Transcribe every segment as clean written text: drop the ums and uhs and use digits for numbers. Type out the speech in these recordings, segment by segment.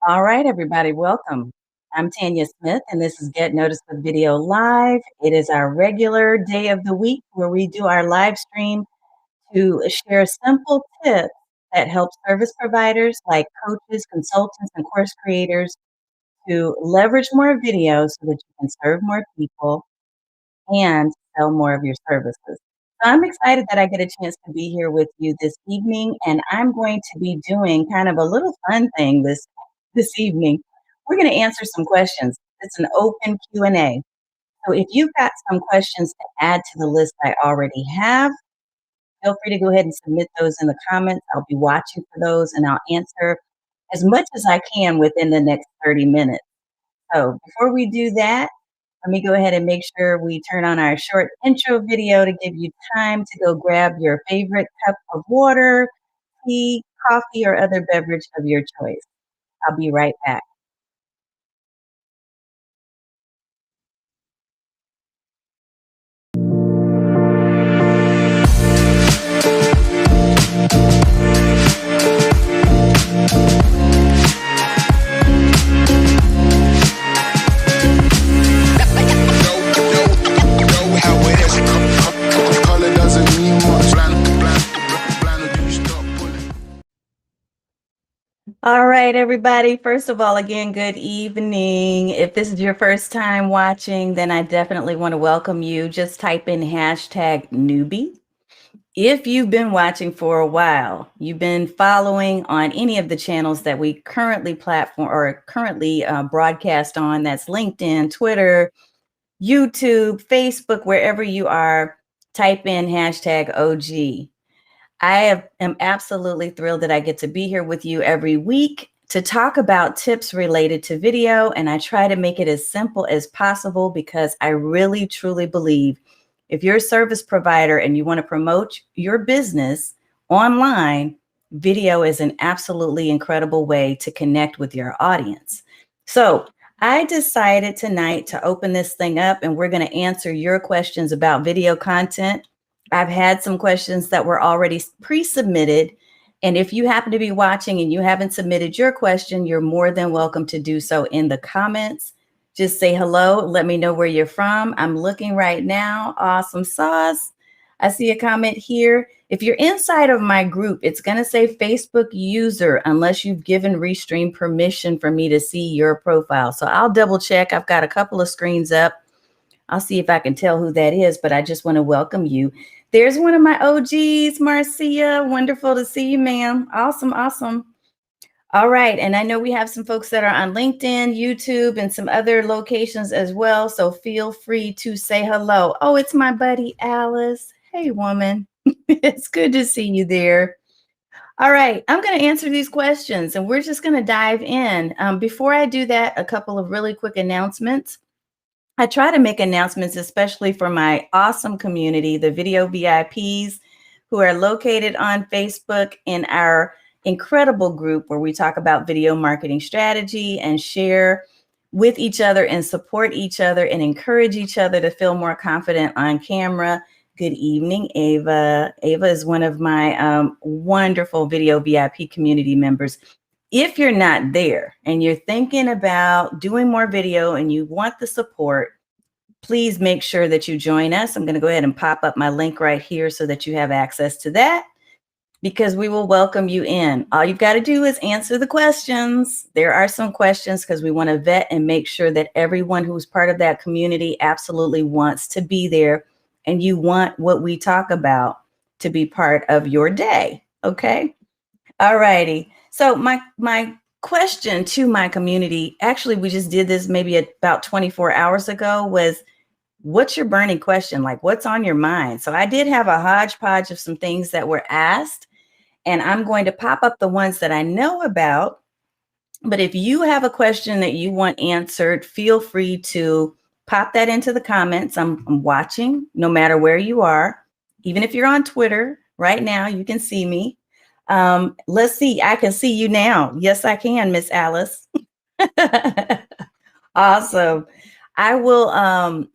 All right, everybody, welcome. I'm Tanya Smith, and this is Get Noticed with Video Live. It is our regular day of the week where we do our live stream to share simple tips that help service providers like coaches, consultants, and course creators to leverage more video so that you can serve more people and sell more of your services. So I'm excited that I get a chance to be here with you this evening, and I'm going to be doing kind of a little fun thing this evening. We're going to answer some questions. It's an open Q&A. So if you've got some questions to add to the list I already have, feel free to go ahead and submit those in the comments. I'll be watching for those, and I'll answer as much as I can within the next 30 minutes. So before we do that, let me go ahead and make sure we turn on our short intro video to give you time to go grab your favorite cup of water, tea, coffee, or other beverage of your choice. I'll be right back. All right, everybody. First of all, again, good evening. If this is your first time watching, then I definitely want to welcome you. Just type in hashtag newbie. If you've been watching for a while, you've been following on any of the channels that we currently broadcast on, that's LinkedIn, Twitter, YouTube, Facebook, wherever you are, type in hashtag OG. am absolutely thrilled that I get to be here with you every week to talk about tips related to video. And I try to make it as simple as possible because I really, truly believe if you're a service provider and you want to promote your business online, video is an absolutely incredible way to connect with your audience. So I decided tonight to open this thing up, and we're going to answer your questions about video content. I've had some questions that were already pre-submitted. And if you happen to be watching and you haven't submitted your question, you're more than welcome to do so in the comments. Just say hello. Let me know where you're from. I'm looking right now. Awesome sauce. I see a comment here. If you're inside of my group, it's going to say Facebook user unless you've given Restream permission for me to see your profile. So I'll double check. I've got a couple of screens up. I'll see if I can tell who that is, but I just want to welcome you. There's one of my OGs, Marcia. Wonderful to see you, ma'am. Awesome, awesome. All right. And I know we have some folks that are on LinkedIn, YouTube, and some other locations as well. So feel free to say hello. Oh, it's my buddy, Alice. Hey, woman. It's good to see you there. All right. I'm going to answer these questions, and we're just going to dive in. Before I do that, a couple of really quick announcements. I try to make announcements, especially for my awesome community, the video VIPs who are located on Facebook in our incredible group where we talk about video marketing strategy and share with each other and support each other and encourage each other to feel more confident on camera. Good evening, Ava. Ava is one of my wonderful video VIP community members. If you're not there and you're thinking about doing more video and you want the support, please make sure that you join us. I'm going to go ahead and pop up my link right here so that you have access to that, because we will welcome you in. All you've got to do is answer the questions. There are some questions because we want to vet and make sure that everyone who's part of that community absolutely wants to be there and you want what we talk about to be part of your day. Okay. All righty. So my question to my community, actually, we just did this maybe about 24 hours ago, was what's your burning question? Like, what's on your mind? So I did have a hodgepodge of some things that were asked, and I'm going to pop up the ones that I know about. But if you have a question that you want answered, feel free to pop that into the comments. I'm watching no matter where you are. Even if you're on Twitter right now, you can see me. Let's see. I can see you now. Yes, I can, Miss Alice. Awesome. I will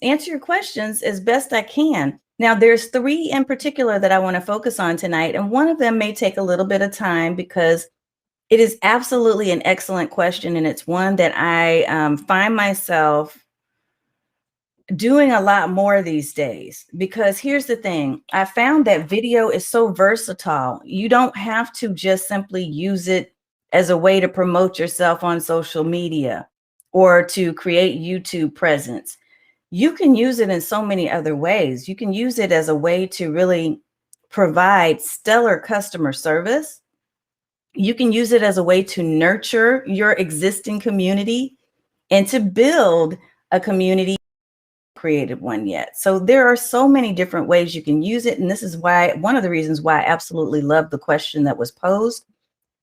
answer your questions as best I can. Now, there's 3 in particular that I want to focus on tonight, and one of them may take a little bit of time because It is absolutely an excellent question, and it's one that I find myself doing a lot more these days, because here's the thing. I found that video is so versatile. You don't have to just simply use it as a way to promote yourself on social media or to create YouTube presence. You can use it in so many other ways. You can use it as a way to really provide stellar customer service. You can use it as a way to nurture your existing community and to build a community created one yet. So there are so many different ways you can use it. And this is why, one of the reasons why I absolutely love the question that was posed.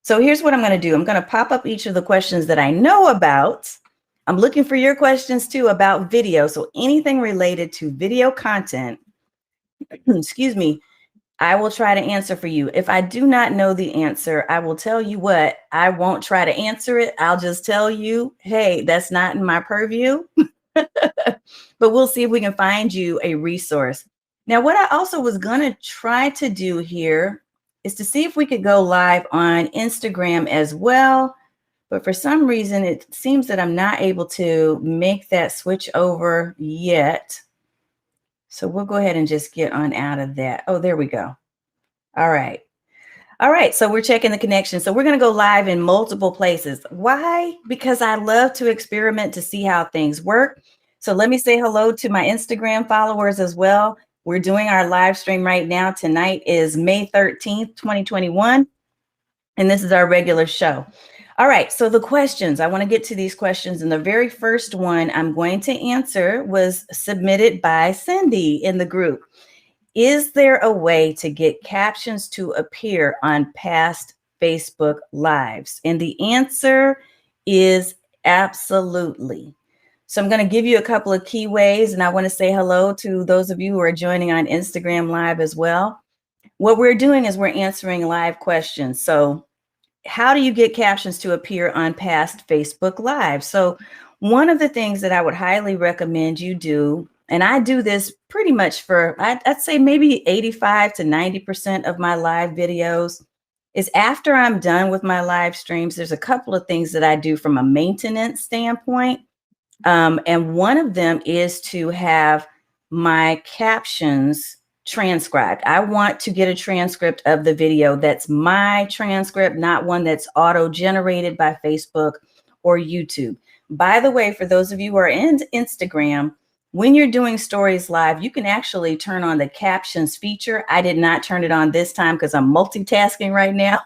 So here's what I'm going to do. I'm going to pop up each of the questions that I know about. I'm looking for your questions too about video. So anything related to video content, excuse me, I will try to answer for you. If I do not know the answer, I will tell you what, I won't try to answer it. I'll just tell you, hey, that's not in my purview. But we'll see if we can find you a resource. Now, what I also was going to try to do here is to see if we could go live on Instagram as well. But for some reason, it seems that I'm not able to make that switch over yet. So we'll go ahead and just get on out of that. Oh, there we go. All right. All right, so we're checking the connection. So we're going to go live in multiple places. Why? Because I love to experiment to see how things work. So let me say hello to my Instagram followers as well. We're doing our live stream right now. Tonight is May 13th, 2021. And this is our regular show. All right, so the questions, I want to get to these questions. And the very first one I'm going to answer was submitted by Cindy in the group. Is there a way to get captions to appear on past Facebook Lives? And the answer is absolutely. So I'm going to give you a couple of key ways, and I want to say hello to those of you who are joining on Instagram Live as well. What we're doing is we're answering live questions. So how do you get captions to appear on past Facebook Live? So one of the things that I would highly recommend you do, and I do this pretty much for, I'd say maybe 85 to 90% of my live videos, is after I'm done with my live streams, there's a couple of things that I do from a maintenance standpoint. And one of them is to have my captions transcribed. I want to get a transcript of the video that's my transcript, not one that's auto-generated by Facebook or YouTube. By the way, for those of you who are in Instagram, when you're doing stories live, you can actually turn on the captions feature. I did not turn it on this time because I'm multitasking right now,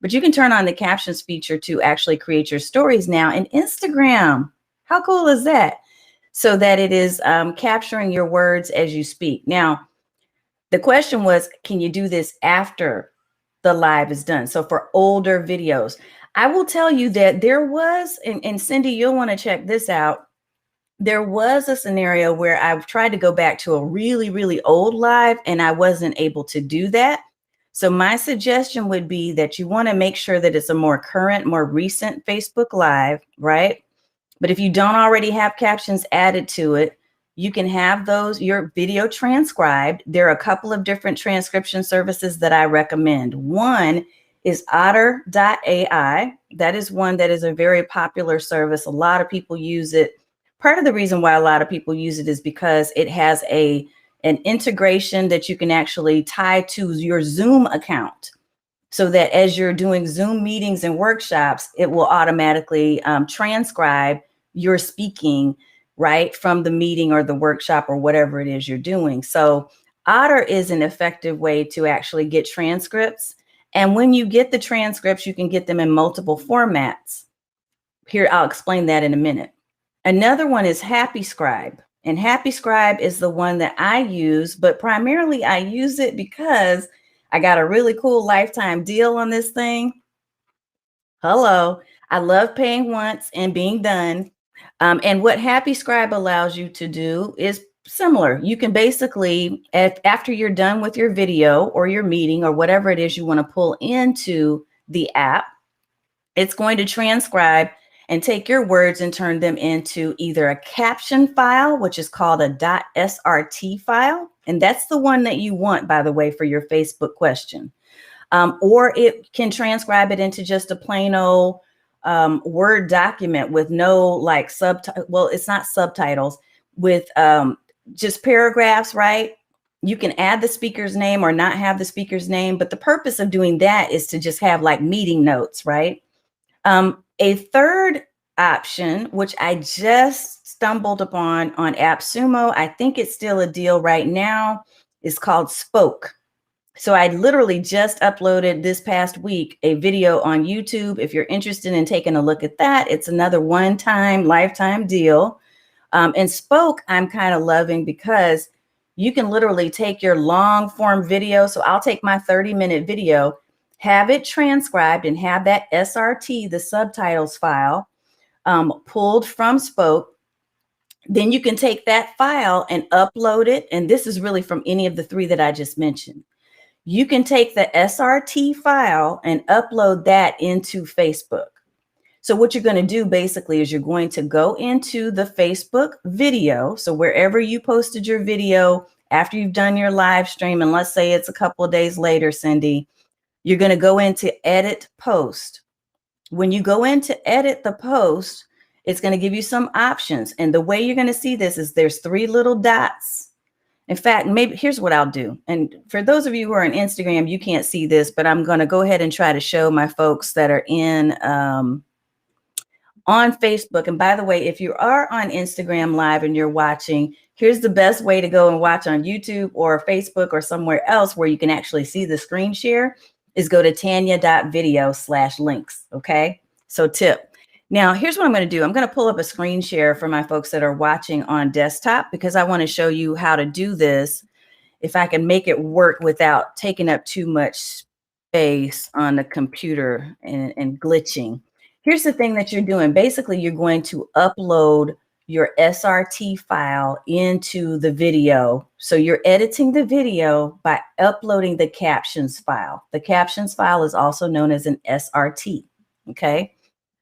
but you can turn on the captions feature to actually create your stories now in Instagram. How cool is that? So that it is capturing your words as you speak. Now, the question was, can you do this after the live is done? So for older videos, I will tell you that there was, and Cindy, you'll want to check this out. There was a scenario where I've tried to go back to a really, really old live and I wasn't able to do that. So my suggestion would be that you want to make sure that it's a more current, more recent Facebook Live, right? But if you don't already have captions added to it, you can have your video transcribed. There are a couple of different transcription services that I recommend. One is otter.ai. That is one that is a very popular service. A lot of people use it. Part of the reason why a lot of people use it is because it has an integration that you can actually tie to your Zoom account, so that as you're doing Zoom meetings and workshops, it will automatically transcribe your speaking right from the meeting or the workshop or whatever it is you're doing. So Otter is an effective way to actually get transcripts. And when you get the transcripts, you can get them in multiple formats. Here, I'll explain that in a minute. Another one is Happyscribe. And Happyscribe is the one that I use, but primarily I use it because I got a really cool lifetime deal on this thing. Hello. I love paying once and being done. And what Happyscribe allows you to do is similar. You can basically, after you're done with your video or your meeting or whatever it is you want to pull into the app, it's going to transcribe and take your words and turn them into either a caption file, which is called a .srt file. And that's the one that you want, by the way, for your Facebook question. or it can transcribe it into just a plain old Word document with no like subtitle. Well, it's not subtitles, with just paragraphs, right? You can add the speaker's name or not have the speaker's name, but the purpose of doing that is to just have like meeting notes, right? A third option, which I just stumbled upon on AppSumo, I think it's still a deal right now, is called Spoke. So I literally just uploaded this past week a video on YouTube. If you're interested in taking a look at that, it's another one-time, lifetime deal. And Spoke, I'm kind of loving because you can literally take your long form video. So I'll take my 30-minute video, have it transcribed, and have that SRT, the subtitles file, pulled from Spoke. Then you can take that file and upload it. And this is really from any of the three that I just mentioned. You can take the SRT file and upload that into Facebook. So what you're going to do basically is you're going to go into the Facebook video. So wherever you posted your video after you've done your live stream, and let's say it's a couple of days later, Cindy, you're going to go into edit post. When you go in to edit the post, it's going to give you some options. And the way you're going to see this is there's three little dots. In fact, maybe here's what I'll do. And for those of you who are on Instagram, you can't see this, but I'm going to go ahead and try to show my folks that are in on Facebook. And by the way, if you are on Instagram Live and you're watching, here's the best way to go and watch on YouTube or Facebook or somewhere else where you can actually see the screen share is go to tanya.video/links. Okay. So tip. Now, here's what I'm going to do. I'm going to pull up a screen share for my folks that are watching on desktop because I want to show you how to do this. If I can make it work without taking up too much space on the computer and glitching. Here's the thing that you're doing. Basically, you're going to upload your SRT file into the video. So you're editing the video by uploading the captions file. The captions file is also known as an SRT. Okay.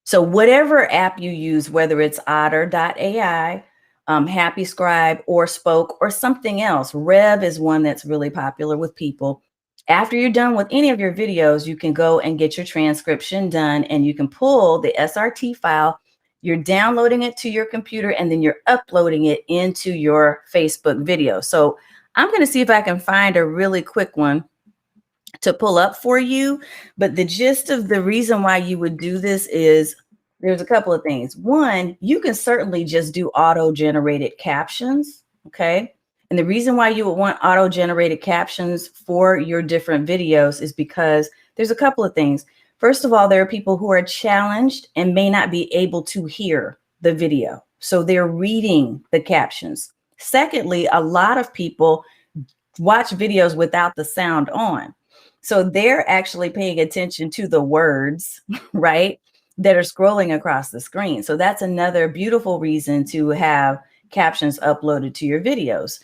So whatever app you use, whether it's Otter.ai, Happyscribe, or Spoke, or something else, Rev is one that's really popular with people. After you're done with any of your videos, you can go and get your transcription done, and you can pull the SRT file. You're downloading it to your computer, and then you're uploading it into your Facebook video. So I'm going to see if I can find a really quick one to pull up for you. But the gist of the reason why you would do this is there's a couple of things. One, you can certainly just do auto-generated captions. Okay. And the reason why you would want auto-generated captions for your different videos is because there's a couple of things. First of all, there are people who are challenged and may not be able to hear the video. So they're reading the captions. Secondly, a lot of people watch videos without the sound on. So they're actually paying attention to the words, right, that are scrolling across the screen. So that's another beautiful reason to have captions uploaded to your videos.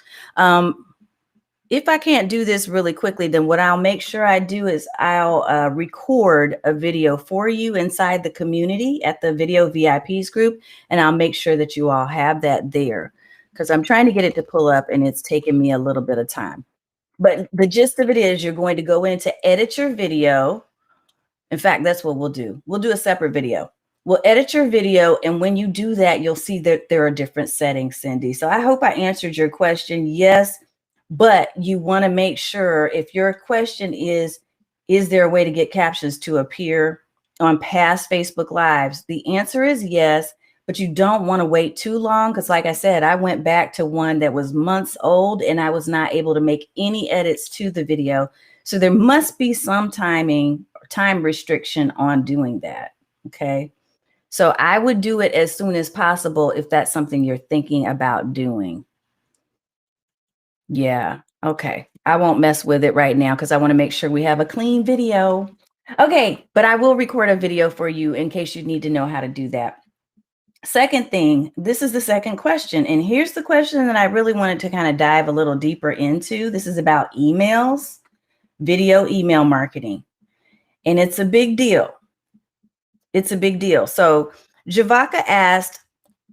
If I can't do this really quickly, then what I'll make sure I do is I'll record a video for you inside the community at the Video VIPs group, and I'll make sure that you all have that there because I'm trying to get it to pull up and it's taking me a little bit of time. But the gist of it is you're going to go in to edit your video. In fact, that's what we'll do. We'll do a separate video. We'll edit your video. And when you do that, you'll see that there are different settings, Cindy. So I hope I answered your question. Yes, but you want to make sure if your question is there a way to get captions to appear on past Facebook Lives? The answer is yes. But you don't want to wait too long because, like I said, I went back to one that was months old and I was not able to make any edits to the video. So there must be some time restriction on doing that. Okay. So I would do it as soon as possible if that's something you're thinking about doing. Yeah. Okay. I won't mess with it right now because I want to make sure we have a clean video. Okay. But I will record a video for you in case you need to know how to do that. Second thing, this is the second question. And here's the question that I really wanted to kind of dive a little deeper into. This is about emails, video email marketing. And it's a big deal. It's a big deal. So Javaka asked,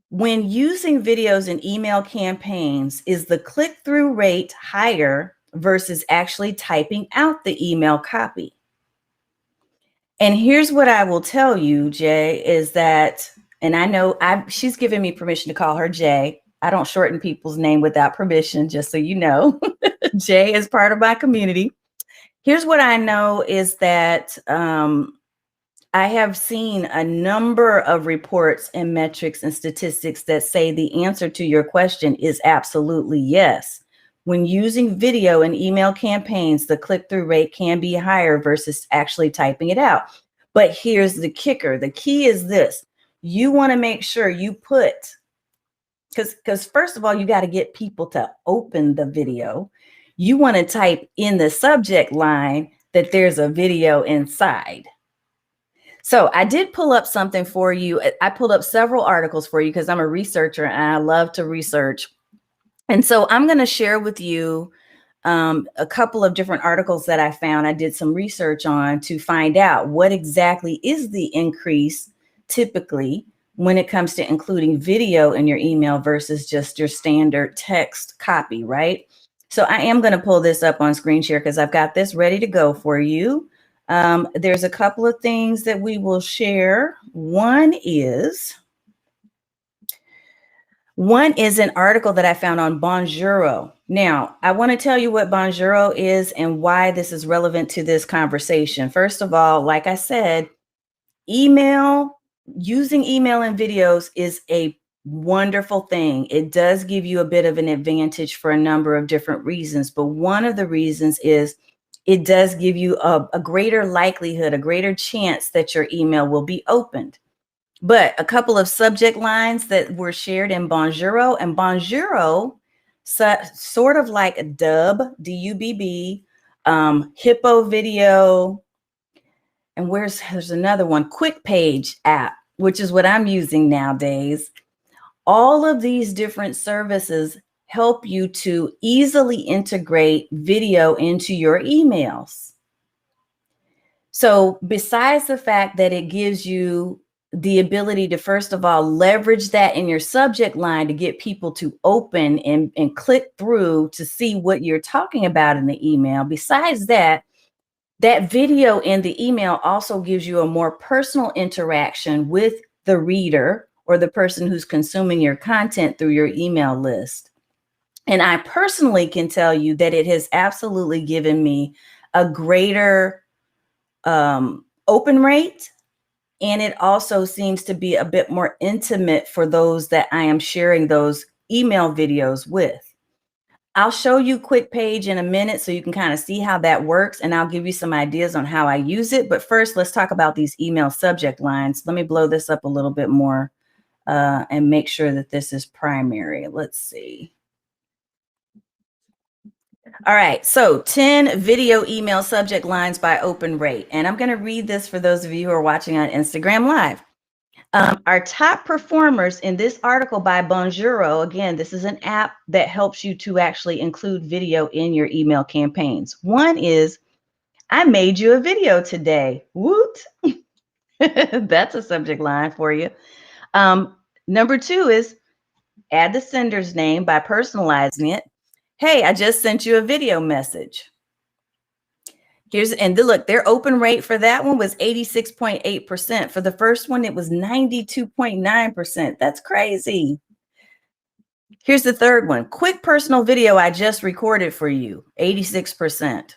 when using videos in email campaigns, is the click-through rate higher versus actually typing out the email copy? And here's what I will tell you, Jay, is that, and I know she's given me permission to call her Jay. I don't shorten people's name without permission, just so you know. Jay is part of my community. Here's what I know is that I have seen a number of reports and metrics and statistics that say the answer to your question is absolutely yes. When using video in email campaigns, the click-through rate can be higher versus actually typing it out. But here's the kicker. The key is this. You want to make sure you put, because first of all, you got to get people to open the video. You want to type in the subject line that there's a video inside. So I did pull up something for you. I pulled up several articles for you because I'm a researcher and I love to research. And so I'm going to share with you a couple of different articles that I found. I did some research on to find out what exactly is the increase typically when it comes to including video in your email versus just your standard text copy, right? So I am going to pull this up on screen share because I've got this ready to go for you. There's a couple of things that we will share. One is an article that I found on Bonjoro. Now, I want to tell you what Bonjoro is and why this is relevant to this conversation. First of all, like I said, using email and videos is a wonderful thing. It does give you a bit of an advantage for a number of different reasons, but one of the reasons is it does give you a greater likelihood, a greater chance that your email will be opened. But a couple of subject lines that were shared in Bonjoro, and Bonjoro, sort of like Dub, D-U-B-B, Hippo Video, and there's another one, Quick Page app, which is what I'm using nowadays. All of these different services help you to easily integrate video into your emails. So besides the fact that it gives you the ability to, first of all, leverage that in your subject line to get people to open and click through to see what you're talking about in the email. Besides that, that video in the email also gives you a more personal interaction with the reader or the person who's consuming your content through your email list. And I personally can tell you that it has absolutely given me a greater open rate. And it also seems to be a bit more intimate for those that I am sharing those email videos with. I'll show you Quick Page in a minute so you can kind of see how that works, and I'll give you some ideas on how I use it. But first, let's talk about these email subject lines. Let me blow this up a little bit more and make sure that this is primary. Let's see. All right, so 10 video email subject lines by open rate. And I'm going to read this for those of you who are watching on Instagram Live. Our top performers in this article by Bonjoro, again, this is an app that helps you to actually include video in your email campaigns. One is, I made you a video today. Woot! That's a subject line for you. Number two is, add the sender's name by personalizing it. Hey, I just sent you a video message. Look, their open rate for that one was 86.8%. For the first one, it was 92.9%. That's crazy. Here's the third one. Quick personal video I just recorded for you, 86%.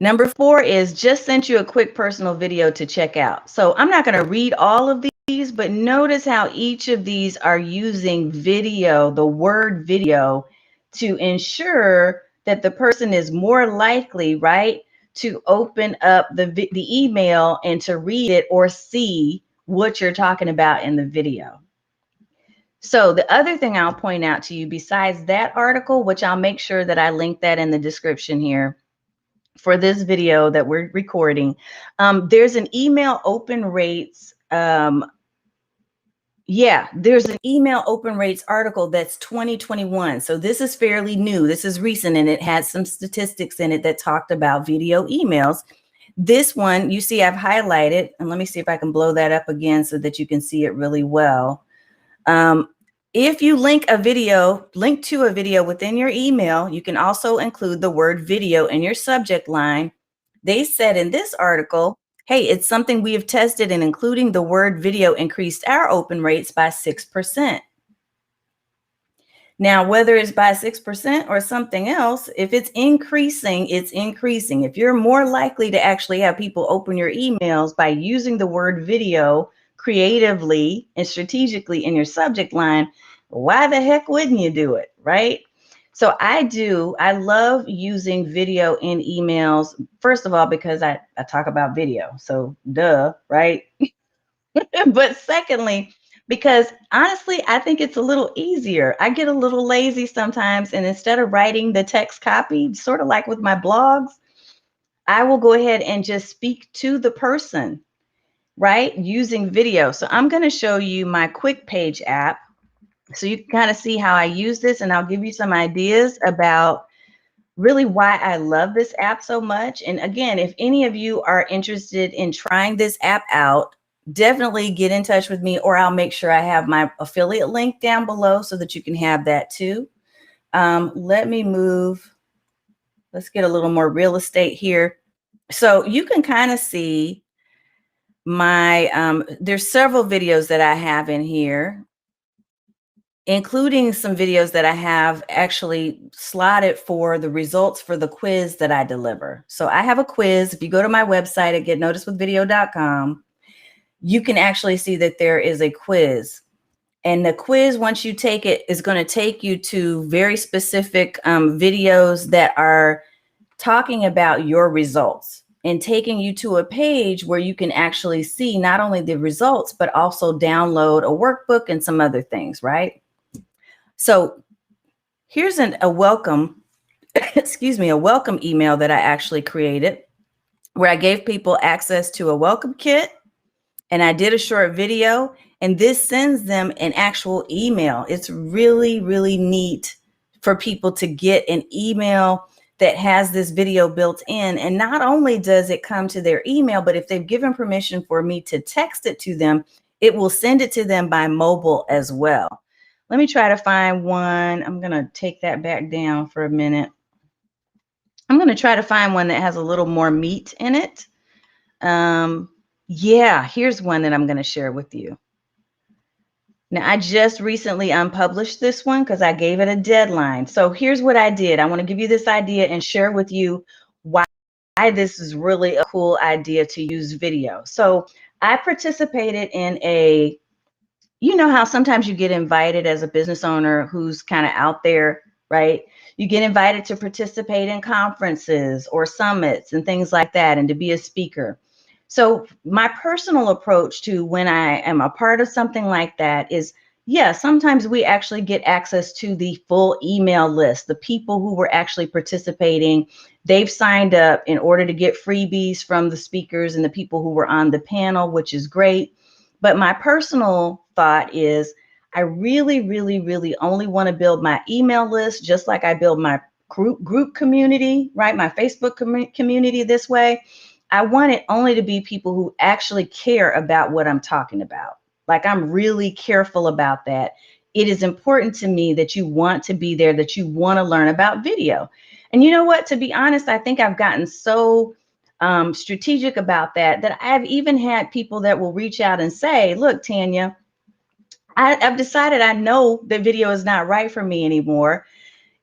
Number 4 is just sent you a quick personal video to check out. So I'm not going to read all of these, but notice how each of these are using video, the word video, to ensure that the person is more likely, right, to open up the email and to read it or see what you're talking about in the video. So the other thing I'll point out to you, besides that article, which I'll make sure that I link that in the description here for this video that we're recording, there's an email open rates. There's an email open rates article that's 2021. So this is fairly new. This is recent, and it has some statistics in it that talked about video emails. This one, you see I've highlighted, and let me see if I can blow that up again so that you can see it really well. If you link to a video within your email, you can also include the word video in your subject line. They said in this article, Hey, it's something we have tested, and including the word video increased our open rates by 6%. Now, whether it's by 6% or something else, if it's increasing, it's increasing. If you're more likely to actually have people open your emails by using the word video creatively and strategically in your subject line, why the heck wouldn't you do it, right? So I love using video in emails, first of all, because I talk about video. So duh, right? But secondly, because honestly, I think it's a little easier. I get a little lazy sometimes, and instead of writing the text copy, sort of like with my blogs, I will go ahead and just speak to the person, right? Using video. So I'm going to show you my Quick Page app so you can kind of see how I use this, and I'll give you some ideas about really why I love this app so much. And again, if any of you are interested in trying this app out, definitely get in touch with me, or I'll make sure I have my affiliate link down below so that you can have that too. Let me move. Let's get a little more real estate here. So you can kind of see my, there's several videos that I have in here, including some videos that I have actually slotted for the results for the quiz that I deliver. So I have a quiz. If you go to my website at getnoticedwithvideo.com, you can actually see that there is a quiz. And the quiz, once you take it, is going to take you to very specific videos that are talking about your results and taking you to a page where you can actually see not only the results, but also download a workbook and some other things, right? So here's a welcome, excuse me, a welcome email that I actually created where I gave people access to a welcome kit, and I did a short video, and this sends them an actual email. It's really, really neat for people to get an email that has this video built in. And not only does it come to their email, but if they've given permission for me to text it to them, it will send it to them by mobile as well. Let me try to find one. I'm going to take that back down for a minute. I'm going to try to find one that has a little more meat in it. Yeah, here's one that I'm going to share with you. Now, I just recently unpublished this one because I gave it a deadline. So here's what I did. I want to give you this idea and share with you why this is really a cool idea to use video. So I participated in a, you know how sometimes you get invited as a business owner who's kind of out there, right? You get invited to participate in conferences or summits and things like that, and to be a speaker. So my personal approach to when I am a part of something like that is, yeah, sometimes we actually get access to the full email list, the people who were actually participating. They've signed up in order to get freebies from the speakers and the people who were on the panel, which is great. But my personal thought is I really, really, really only want to build my email list just like I build my group community, right? My Facebook community this way. I want it only to be people who actually care about what I'm talking about. Like, I'm really careful about that. It is important to me that you want to be there, that you want to learn about video. And you know what? To be honest, I think I've gotten so strategic about that I've even had people that will reach out and say, look, Tanya, I've decided I know that video is not right for me anymore.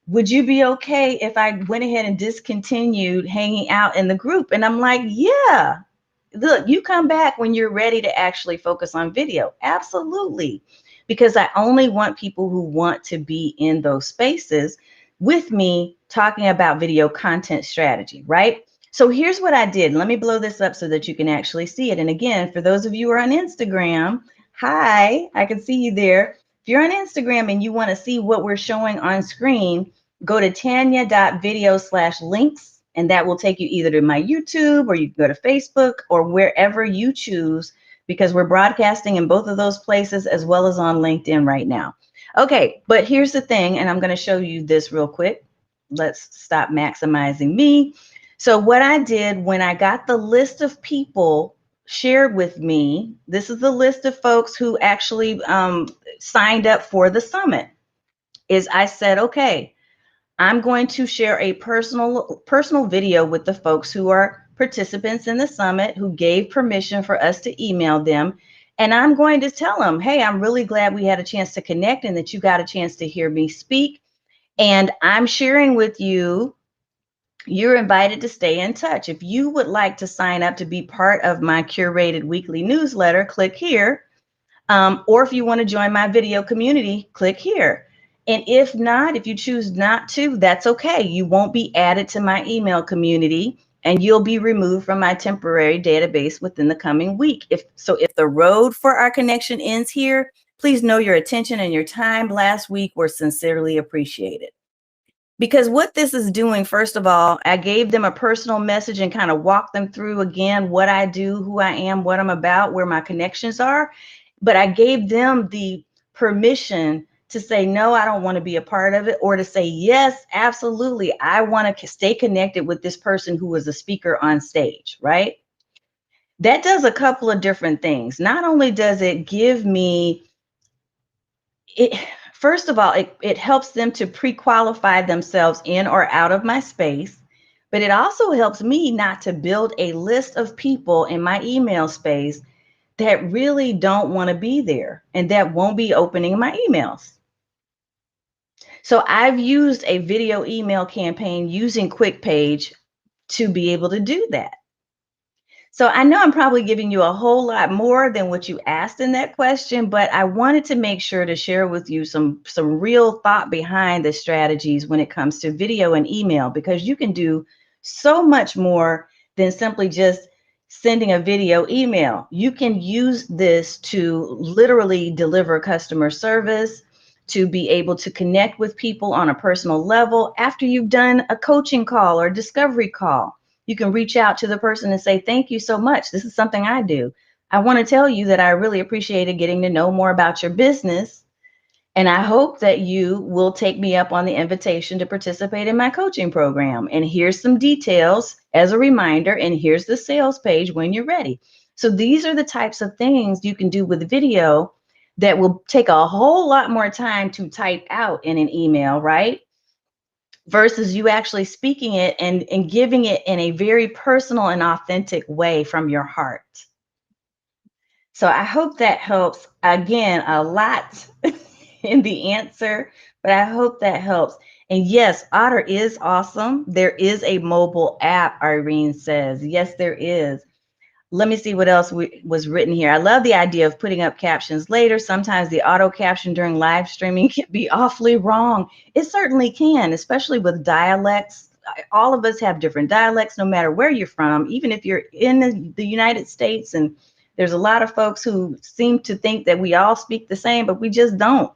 Would you be okay if I went ahead and discontinued hanging out in the group? And I'm like, yeah, look, you come back when you're ready to actually focus on video. Absolutely. Because I only want people who want to be in those spaces with me talking about video content strategy, right? So here's what I did. Let me blow this up so that you can actually see it. And again, for those of you who are on Instagram, hi, I can see you there. If you're on Instagram and you want to see what we're showing on screen, go to tanya.video/links, and that will take you either to my YouTube, or you can go to Facebook, or wherever you choose, because we're broadcasting in both of those places as well as on LinkedIn right now. Okay, but here's the thing, and I'm going to show you this real quick. Let's stop maximizing me. So what I did when I got the list of people shared with me, this is the list of folks who actually signed up for the summit, is I said, okay, I'm going to share a personal video with the folks who are participants in the summit who gave permission for us to email them. And I'm going to tell them, hey, I'm really glad we had a chance to connect and that you got a chance to hear me speak. And I'm sharing with you, you're invited to stay in touch. If you would like to sign up to be part of my curated weekly newsletter, click here. Or if you want to join my video community, click here. And if not, if you choose not to, that's okay. You won't be added to my email community and you'll be removed from my temporary database within the coming week. If the road for our connection ends here, please know your attention and your time last week were sincerely appreciated. Because what this is doing, first of all, I gave them a personal message and kind of walked them through again what I do, who I am, what I'm about, where my connections are. But I gave them the permission to say, no, I don't want to be a part of it, or to say, yes, absolutely, I want to stay connected with this person who was a speaker on stage, right? That does a couple of different things. Not only does it give me it, first of all, it helps them to pre-qualify themselves in or out of my space, but it also helps me not to build a list of people in my email space that really don't want to be there and that won't be opening my emails. So I've used a video email campaign using QuickPage to be able to do that. So I know I'm probably giving you a whole lot more than what you asked in that question, but I wanted to make sure to share with you some real thought behind the strategies when it comes to video and email, because you can do so much more than simply just sending a video email. You can use this to literally deliver customer service, to be able to connect with people on a personal level after you've done a coaching call or discovery call. You can reach out to the person and say, thank you so much. This is something I do. I want to tell you that I really appreciated getting to know more about your business. And I hope that you will take me up on the invitation to participate in my coaching program. And here's some details as a reminder. And here's the sales page when you're ready. So these are the types of things you can do with video that will take a whole lot more time to type out in an email, right? Versus you actually speaking it and giving it in a very personal and authentic way from your heart. So I hope that helps. Again, a lot in the answer, but I hope that helps. And yes, Otter is awesome. There is a mobile app, Irene says. Yes, there is. Let me see what else was written here. I love the idea of putting up captions later. Sometimes the auto caption during live streaming can be awfully wrong. It certainly can, especially with dialects. All of us have different dialects, no matter where you're from, even if you're in the United States. And there's a lot of folks who seem to think that we all speak the same, but we just don't.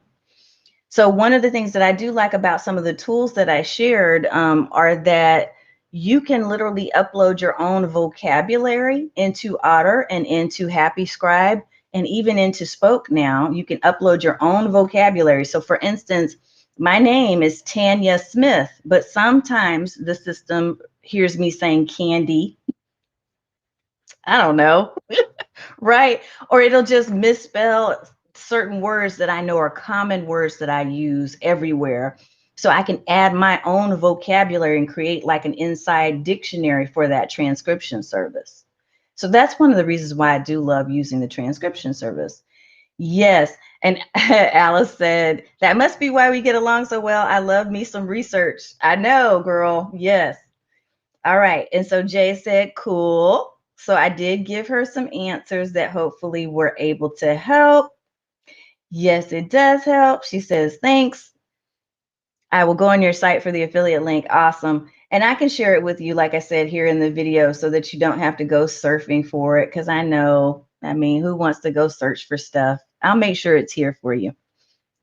So one of the things that I do like about some of the tools that I shared are that you can literally upload your own vocabulary into Otter and into Happyscribe and even into Spoke now. You can upload your own vocabulary. So for instance, my name is Tanya Smith, but sometimes the system hears me saying candy. I don't know, right? Or it'll just misspell certain words that I know are common words that I use everywhere. So I can add my own vocabulary and create like an inside dictionary for that transcription service. So that's one of the reasons why I do love using the transcription service. Yes. And Alice said, that must be why we get along so well. I love me some research. I know, girl. Yes. All right. And so Jay said, cool. So I did give her some answers that hopefully were able to help. Yes, it does help. She says, thanks. I will go on your site for the affiliate link. Awesome. And I can share it with you, like I said, here in the video so that you don't have to go surfing for it. Because I know, I mean, who wants to go search for stuff? I'll make sure it's here for you.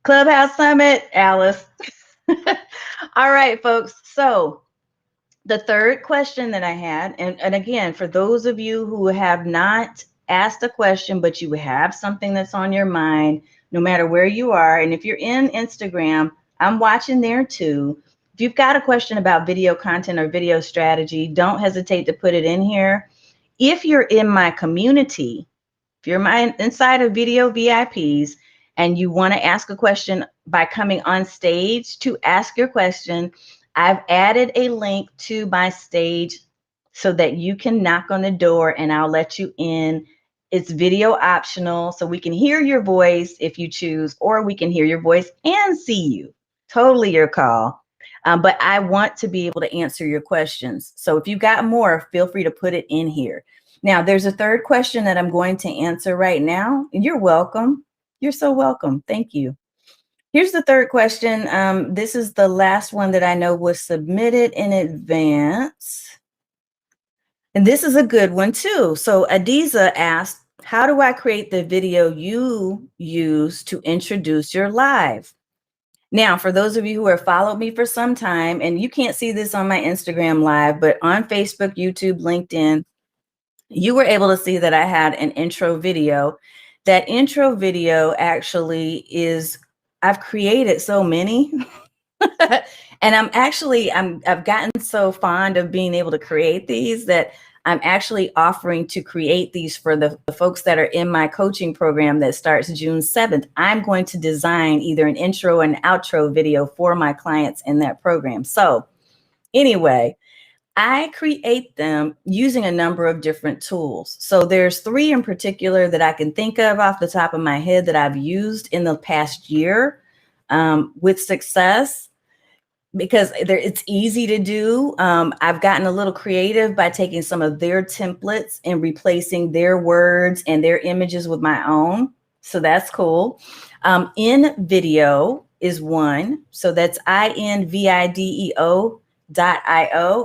Clubhouse Summit, Alice. All right, folks. So the third question that I had, and again, for those of you who have not asked a question, but you have something that's on your mind, no matter where you are, and if you're in Instagram, I'm watching there too. If you've got a question about video content or video strategy, don't hesitate to put it in here. If you're in my community, if you're inside of Video VIPs and you want to ask a question by coming on stage to ask your question, I've added a link to my stage so that you can knock on the door and I'll let you in. It's video optional, so we can hear your voice if you choose, or we can hear your voice and see you. Totally your call. But I want to be able to answer your questions. So if you got more, feel free to put it in here. Now, there's a third question that I'm going to answer right now, and you're welcome. You're so welcome. Thank you. Here's the third question. This is the last one that I know was submitted in advance. And this is a good one too. So Adiza asked, how do I create the video you use to introduce your live? Now, for those of you who have followed me for some time, and you can't see this on my Instagram live, but on Facebook, YouTube, LinkedIn, you were able to see that I had an intro video. That intro video actually is, I've created so many. And I've gotten so fond of being able to create these that I'm actually offering to create these for the folks that are in my coaching program that starts June 7th. I'm going to design either an intro and outro video for my clients in that program. So anyway, I create them using a number of different tools. So there's 3 in particular that I can think of off the top of my head that I've used in the past year with success, because it's easy to do. I've gotten a little creative by taking some of their templates and replacing their words and their images with my own. So that's cool. InVideo is one. So that's INVIDEO.io.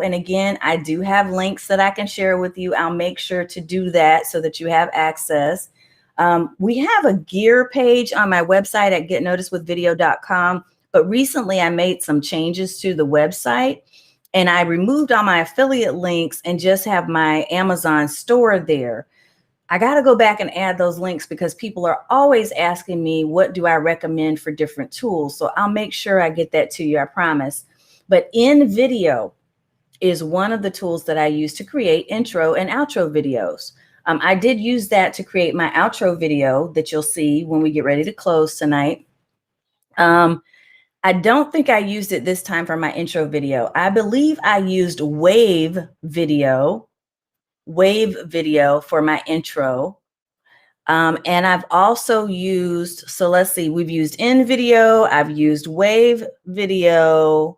And again, I do have links that I can share with you. I'll make sure to do that so that you have access. We have a gear page on my website at getnoticedwithvideo.com. But recently I made some changes to the website and I removed all my affiliate links and just have my Amazon store there. I got to go back and add those links because people are always asking me, what do I recommend for different tools? So I'll make sure I get that to you, I promise. But InVideo is one of the tools that I use to create intro and outro videos. I did use that to create my outro video that you'll see when we get ready to close tonight. I don't think I used it this time for my intro video. I believe I used Wave video for my intro. And I've also used, so let's see, we've used InVideo, I've used Wave video.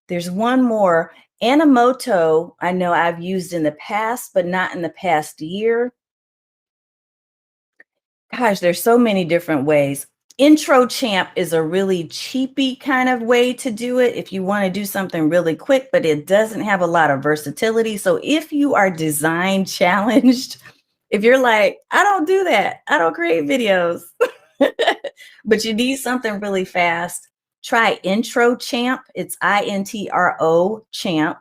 There's one more, Animoto, I know I've used in the past, but not in the past year. Gosh, there's so many different ways. Intro Champ is a really cheapy kind of way to do it if you want to do something really quick, but it doesn't have a lot of versatility. So if you are design challenged, if you're like, I don't do that, I don't create videos, but you need something really fast, try Intro Champ. It's INTRO Champ.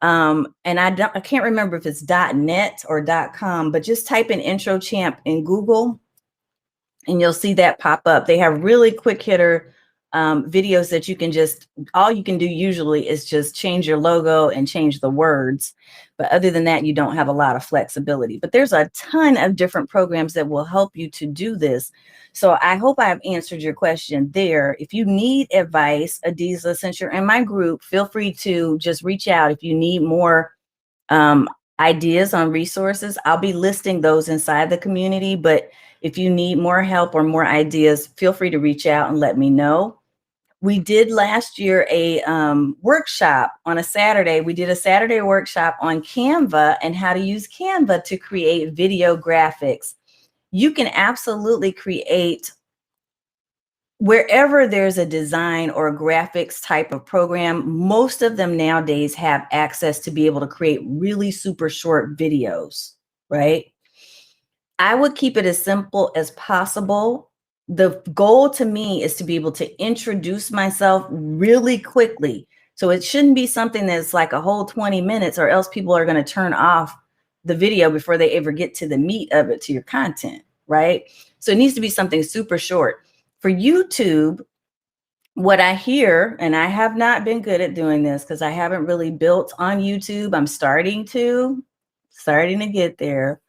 And I can't remember if it's .net or .com, but just type in Intro Champ in Google and you'll see that pop up. They have really quick hitter videos that you can just, all you can do usually is just change your logo and change the words. But other than that, you don't have a lot of flexibility. But there's a ton of different programs that will help you to do this. So I hope I've answered your question there. If you need advice, Adiza, since you're in my group, feel free to just reach out. If you need more ideas on resources, I'll be listing those inside the community. But if you need more help or more ideas, feel free to reach out and let me know. We did last year a workshop on a Saturday. We did a Saturday workshop on Canva and how to use Canva to create video graphics. You can absolutely create wherever there's a design or a graphics type of program. Most of them nowadays have access to be able to create really super short videos, right? I would keep it as simple as possible. The goal to me is to be able to introduce myself really quickly. So it shouldn't be something that's like a whole 20 minutes or else people are going to turn off the video before they ever get to the meat of it, to your content, right? So it needs to be something super short. For YouTube, what I hear, and I have not been good at doing this because I haven't really built on YouTube. I'm starting to get there.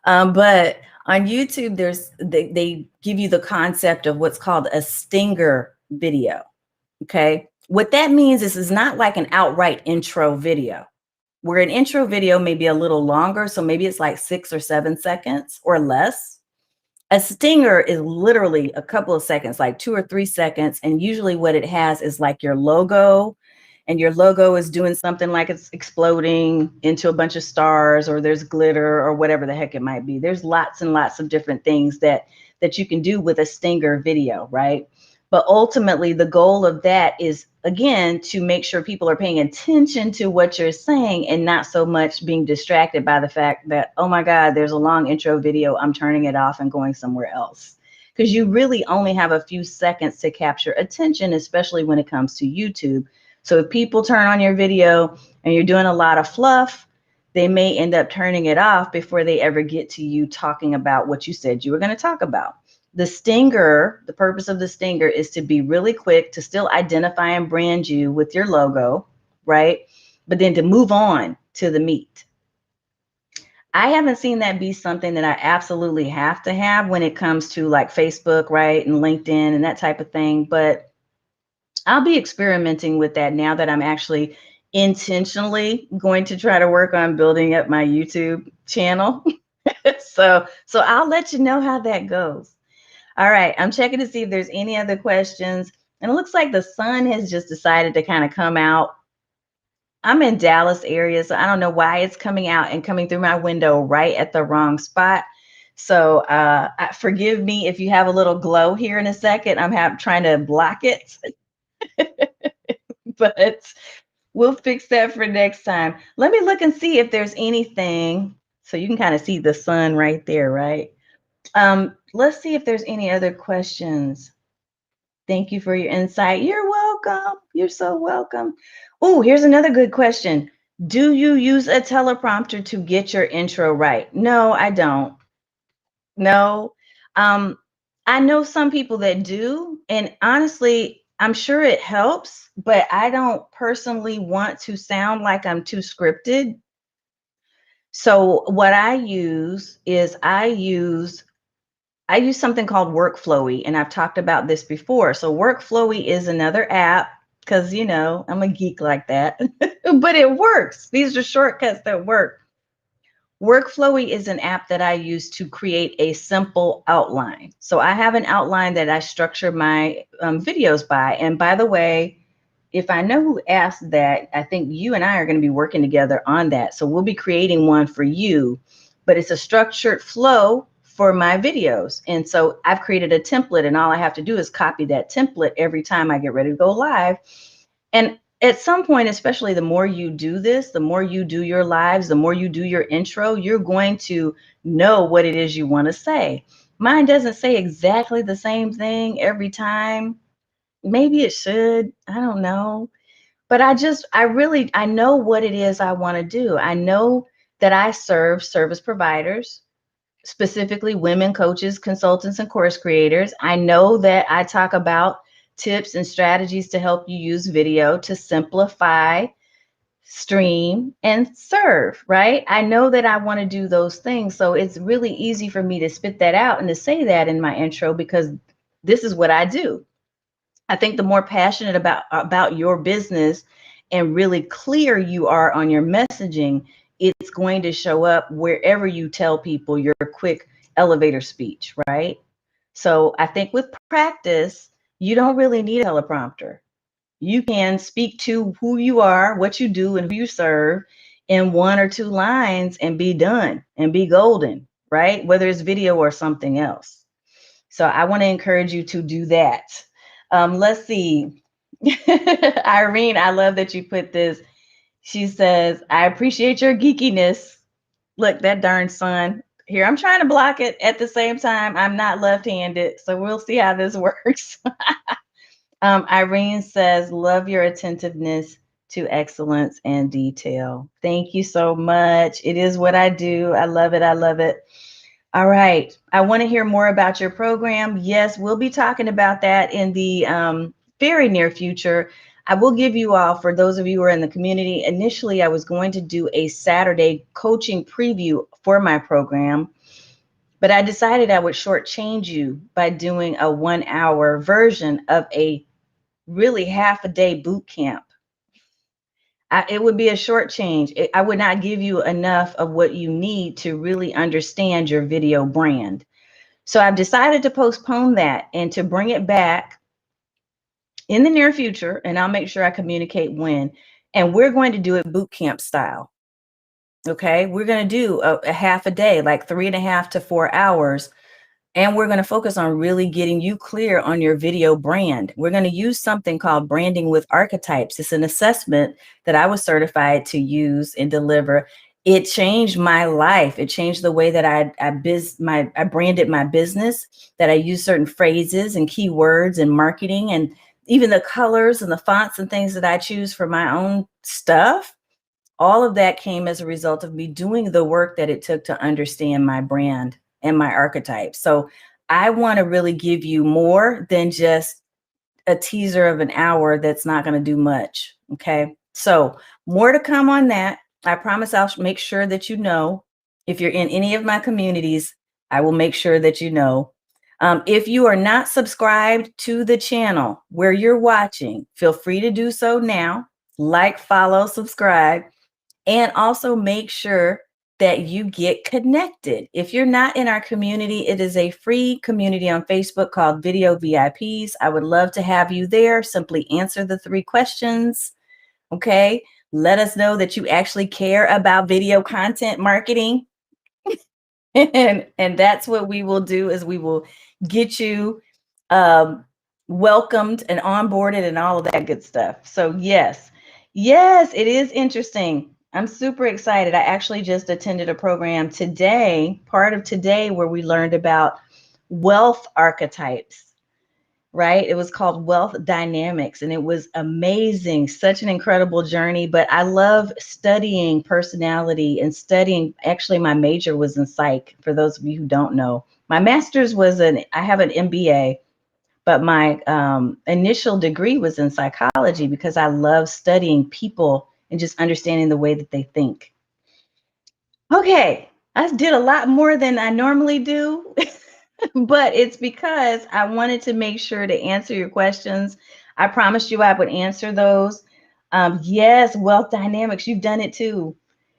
But on YouTube, they give you the concept of what's called a stinger video. Okay. What that means is it's not like an outright intro video. where an intro video may be a little longer. So maybe it's like 6 or 7 seconds or less. A stinger is literally a couple of seconds, like 2 or 3 seconds. And usually what it has is like your logo, and your logo is doing something like it's exploding into a bunch of stars, or there's glitter or whatever the heck it might be. There's lots and lots of different things that you can do with a stinger video, right? But ultimately, the goal of that is, again, to make sure people are paying attention to what you're saying and not so much being distracted by the fact that, oh my God, there's a long intro video, I'm turning it off and going somewhere else. Because you really only have a few seconds to capture attention, especially when it comes to YouTube. So if people turn on your video and you're doing a lot of fluff, they may end up turning it off before they ever get to you talking about what you said you were going to talk about. The stinger, the purpose of the stinger is to be really quick, to still identify and brand you with your logo, right? But then to move on to the meat. I haven't seen that be something that I absolutely have to have when it comes to like Facebook, right? And LinkedIn and that type of thing. But I'll be experimenting with that now that I'm actually intentionally going to try to work on building up my YouTube channel. So I'll let you know how that goes. All right, I'm checking to see if there's any other questions. And it looks like the sun has just decided to kind of come out. I'm in Dallas area, so I don't know why it's coming out and coming through my window right at the wrong spot. So forgive me if you have a little glow here in a second. I'm trying to block it, but we'll fix that for next time. Let me look and see if there's anything. So you can kind of see the sun right there, right? Let's see if there's any other questions. Thank you for your insight. You're welcome. You're so welcome. Oh, here's another good question. Do you use a teleprompter to get your intro right? No, I don't. No. I know some people that do, and honestly, I'm sure it helps, but I don't personally want to sound like I'm too scripted. So what I use is I use something called Workflowy, and I've talked about this before. So Workflowy is another app because, you know, I'm a geek like that, but it works. These are shortcuts that work. Workflowy is an app that I use to create a simple outline. So I have an outline that I structure my videos by. And by the way, if I know who asked that, I think you and I are going to be working together on that. So we'll be creating one for you, but it's a structured flow for my videos. And so I've created a template, and all I have to do is copy that template every time I get ready to go live. And at some point, especially the more you do this, the more you do your lives, the more you do your intro, you're going to know what it is you want to say. Mine doesn't say exactly the same thing every time. Maybe it should. I don't know. But I know what it is I want to do. I know that I serve service providers, specifically women coaches, consultants, and course creators. I know that I talk about tips and strategies to help you use video to simplify, stream, and serve, right? I know that I want to do those things. So it's really easy for me to spit that out and to say that in my intro because this is what I do. I think the more passionate about your business and really clear you are on your messaging, it's going to show up wherever you tell people your quick elevator speech, right? So I think with practice, you don't really need a teleprompter. You can speak to who you are, what you do, and who you serve in 1 or 2 lines and be done and be golden, right? Whether it's video or something else. So I want to encourage you to do that. Let's see. Irene, I love that you put this. She says, I appreciate your geekiness. Look, that darn sun. Here, I'm trying to block it at the same time. I'm not left-handed, so we'll see how this works. Irene says, love your attentiveness to excellence and detail. Thank you so much. It is what I do. I love it. I love it. All right. I want to hear more about your program. Yes, we'll be talking about that in the very near future. I will give you all, for those of you who are in the community, initially I was going to do a Saturday coaching preview for my program, but I decided I would shortchange you by doing a 1-hour version of a really half-a-day boot camp. It would be a short change. I would not give you enough of what you need to really understand your video brand. So I've decided to postpone that and to bring it back in the near future, and I'll make sure I communicate when. And we're going to do it boot camp style. Okay, we're going to do a half a day, like 3.5 to 4 hours. And we're going to focus on really getting you clear on your video brand. We're going to use something called branding with archetypes. It's an assessment that I was certified to use and deliver. It changed my life. It changed the way that I branded my business, that I use certain phrases and keywords and marketing, and even the colors and the fonts and things that I choose for my own stuff. All of that came as a result of me doing the work that it took to understand my brand and my archetype. So I want to really give you more than just a teaser of an hour that's not going to do much. Okay. So more to come on that. I promise I'll make sure that you know. If you're in any of my communities, I will make sure that you know. If you are not subscribed to the channel where you're watching, feel free to do so now. Like, follow, subscribe, and also make sure that you get connected. If you're not in our community, it is a free community on Facebook called Video VIPs. I would love to have you there. Simply answer the 3 questions. Okay. Let us know that you actually care about video content marketing. and that's what we will do, is we will get you welcomed and onboarded and all of that good stuff. So yes, it is interesting. I'm super excited. I actually just attended a program today, part of today, where we learned about wealth archetypes, right? It was called Wealth Dynamics, and it was amazing. Such an incredible journey. But I love studying personality and studying. Actually, my major was in psych, for those of you who don't know. My master's was I have an MBA, but my initial degree was in psychology because I love studying people and just understanding the way that they think. Okay, I did a lot more than I normally do, but it's because I wanted to make sure to answer your questions. I promised you I would answer those. Yes, wealth dynamics, you've done it too.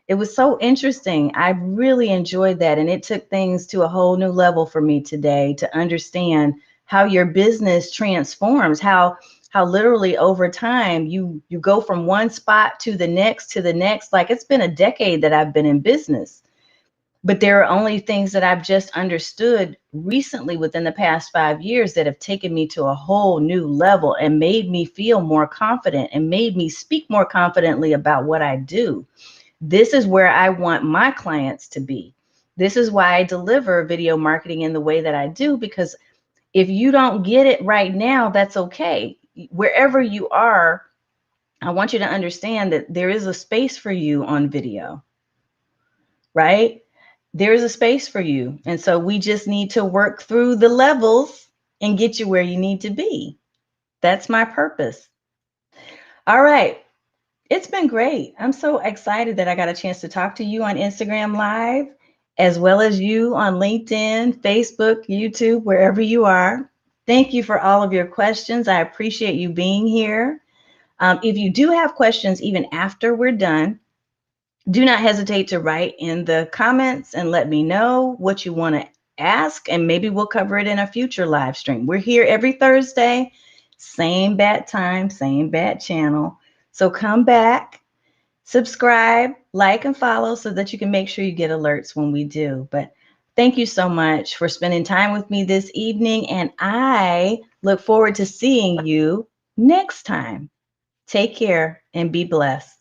It was so interesting. I really enjoyed that. And it took things to a whole new level for me today to understand how your business transforms, how literally over time you go from one spot to the next. Like, it's been a decade that I've been in business, but there are only things that I've just understood recently within the past 5 years that have taken me to a whole new level and made me feel more confident and made me speak more confidently about what I do. This is where I want my clients to be. This is why I deliver video marketing in the way that I do, because if you don't get it right now, that's okay. Wherever you are, I want you to understand that there is a space for you on video, right? There is a space for you. And so we just need to work through the levels and get you where you need to be. That's my purpose. All right. It's been great. I'm so excited that I got a chance to talk to you on Instagram Live, as well as you on LinkedIn, Facebook, YouTube, wherever you are. Thank you for all of your questions. I appreciate you being here. If you do have questions, even after we're done, do not hesitate to write in the comments and let me know what you want to ask, and maybe we'll cover it in a future live stream. We're here every Thursday, same bat time, same bat channel. So come back, subscribe, like, and follow so that you can make sure you get alerts when we do. But thank you so much for spending time with me this evening, and I look forward to seeing you next time. Take care and be blessed.